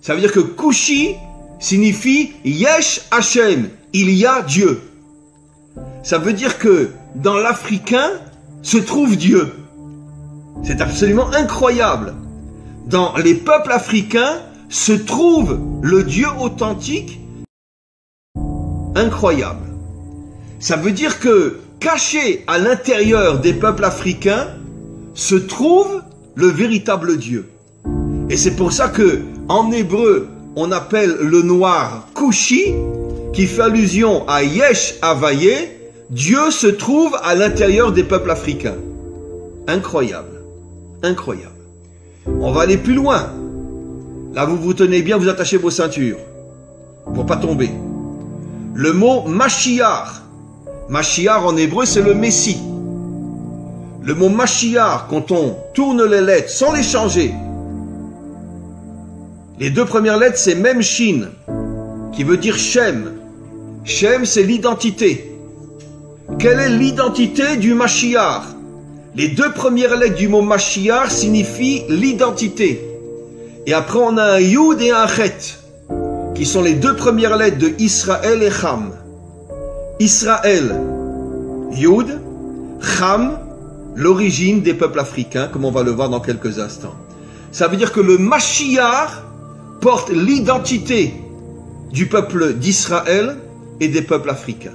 Ça veut dire que Kushi signifie Yesh Hashem, il y a Dieu. Ça veut dire que dans l'africain se trouve Dieu. C'est absolument incroyable. Dans les peuples africains se trouve le Dieu authentique. Incroyable. Ça veut dire que caché à l'intérieur des peuples africains se trouve le véritable Dieu. Et c'est pour ça que en hébreu on appelle le noir Kushi, qui fait allusion à Yesh Havaye. Dieu se trouve à l'intérieur des peuples africains. Incroyable. Incroyable. On va aller plus loin. Là, vous vous tenez bien, vous attachez vos ceintures pour pas tomber. Le mot Mashiach. Mashiach en hébreu, c'est le Messie. Le mot Mashiach, quand on tourne les lettres sans les changer, les deux premières lettres, c'est Mem Shin, qui veut dire Shem. Shem, c'est l'identité. Quelle est l'identité du Mashiach? Les deux premières lettres du mot Mashiach signifient l'identité. Et après, on a un Yud et un Chet, qui sont les deux premières lettres de Israël et Cham. Israël, Yud, Cham, l'origine des peuples africains, comme on va le voir dans quelques instants. Ça veut dire que le Mashiach porte l'identité du peuple d'Israël et des peuples africains.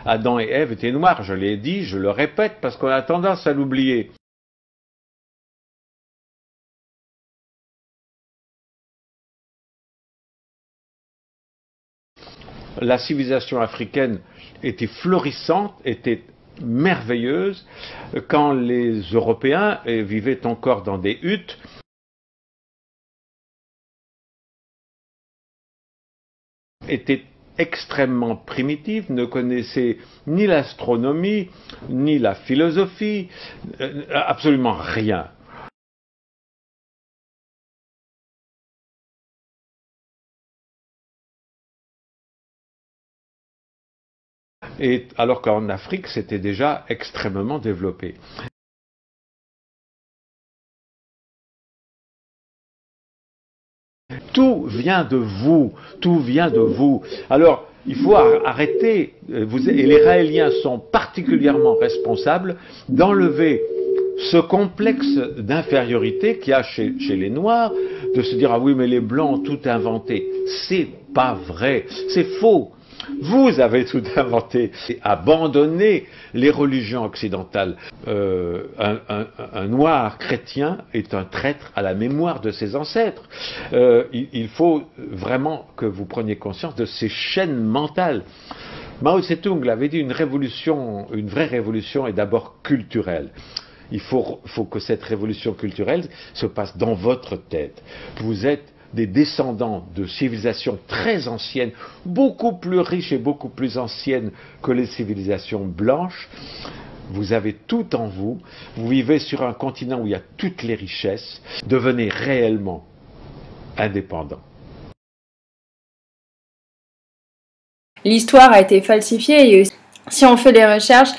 Adam et Ève étaient noirs, je l'ai dit, je le répète parce qu'on a tendance à l'oublier. La civilisation africaine était florissante, était merveilleuse, quand les Européens vivaient encore dans des huttes. Étaient extrêmement primitive, ne connaissait ni l'astronomie, ni la philosophie, absolument rien. Et alors qu'en Afrique, c'était déjà extrêmement développé. Tout vient de vous, tout vient de vous. Alors, il faut arrêter, et les Raéliens sont particulièrement responsables d'enlever ce complexe d'infériorité qu'il y a chez les Noirs, de se dire « Ah oui, mais les Blancs ont tout inventé ». C'est pas vrai, c'est faux. Vous avez tout inventé, abandonné les religions occidentales. Un noir chrétien est un traître à la mémoire de ses ancêtres. Il faut vraiment que vous preniez conscience de ces chaînes mentales. Mao Tse-tung l'avait dit, une vraie révolution est d'abord culturelle. Il faut que cette révolution culturelle se passe dans votre tête. Vous êtes des descendants de civilisations très anciennes, beaucoup plus riches et beaucoup plus anciennes que les civilisations blanches. Vous avez tout en vous, vous vivez sur un continent où il y a toutes les richesses, devenez réellement indépendants. L'histoire a été falsifiée et si on fait des recherches,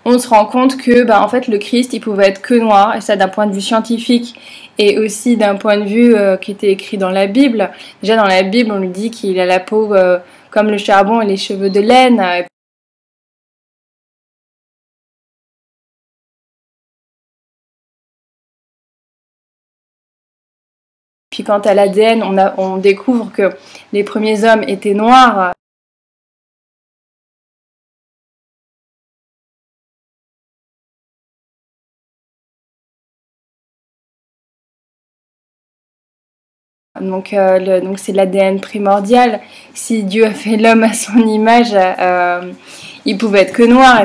on se rend compte que en fait, le Christ il pouvait être que noir, et ça d'un point de vue scientifique et aussi d'un point de vue qui était écrit dans la Bible. Déjà dans la Bible on lui dit qu'il a la peau comme le charbon et les cheveux de laine. Puis quant à l'ADN, on découvre que les premiers hommes étaient noirs. Donc c'est l'ADN primordial. Si Dieu a fait l'homme à son image, il pouvait être que noir.